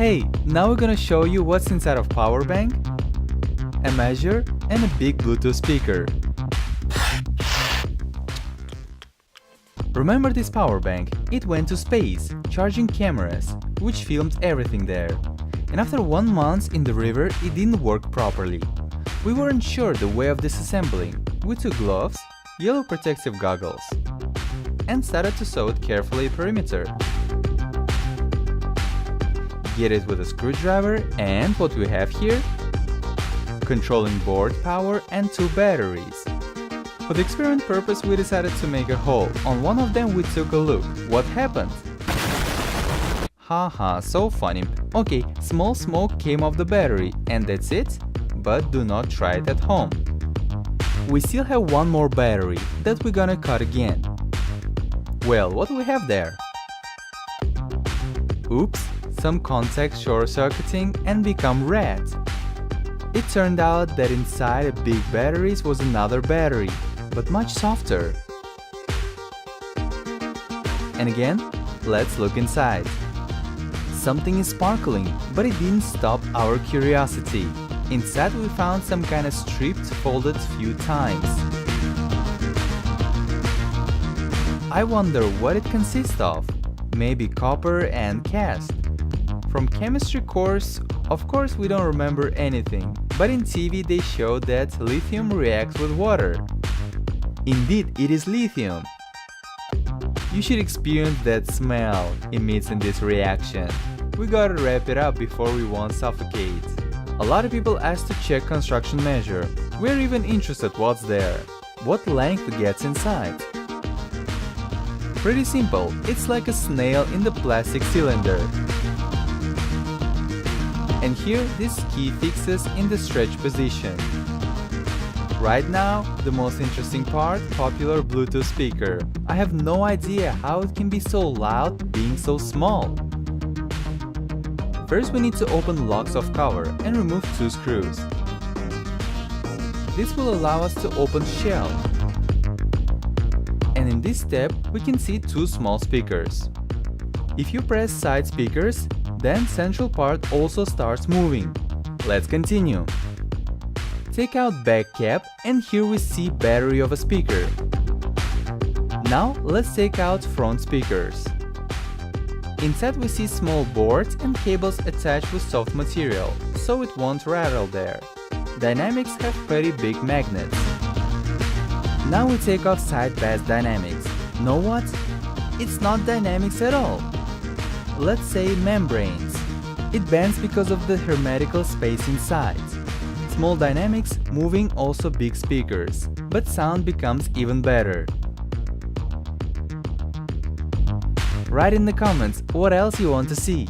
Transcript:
Hey, now we're gonna show you what's inside of power bank, a measure, and a big Bluetooth speaker. Remember this power bank? It went to space, charging cameras, which filmed everything there. And after 1 month in the river, it didn't work properly. We weren't sure the way of disassembling. We took gloves, yellow protective goggles, and started to sew it carefully perimeter. Get it with a screwdriver, and what we have here? Controlling board power and 2 batteries. For the experiment purpose, we decided to make a hole. On one of them we took a look. What happened? Haha, so funny. Okay, small smoke came off the battery, and that's it? But do not try it at home. We still have one more battery that we're gonna cut again. Well, what do we have there? Oops, some contacts short-circuiting and become red. It turned out that inside a big batteries was another battery, but much softer. And again, let's look inside. Something is sparkling, but it didn't stop our curiosity. Inside we found some kind of stripped, folded few times. I wonder what it consists of. Maybe copper and cast. From chemistry course, of course we don't remember anything, but in TV they showed that lithium reacts with water. Indeed, it is lithium. You should experience that smell emits in this reaction. We gotta wrap it up before we won't suffocate. A lot of people ask to check construction measure. We're even interested what's there. What length gets inside? Pretty simple, it's like a snail in the plastic cylinder. And here this key fixes in the stretch position. Right now, the most interesting part, popular Bluetooth speaker. I have no idea how it can be so loud being so small. First we need to open locks of cover and remove 2 screws. This will allow us to open shell. And in this step we can see 2 small speakers. If you press side speakers, then central part also starts moving. Let's continue. Take out back cap, and here we see battery of a speaker. Now let's take out front speakers. Inside we see small boards and cables attached with soft material, so it won't rattle there. Dynamics have pretty big magnets. Now we take off side bass dynamics. Know what? It's not dynamics at all. Let's say membranes. It bends because of the hermetical space inside. Small dynamics moving also big speakers, but sound becomes even better. Write in the comments what else you want to see.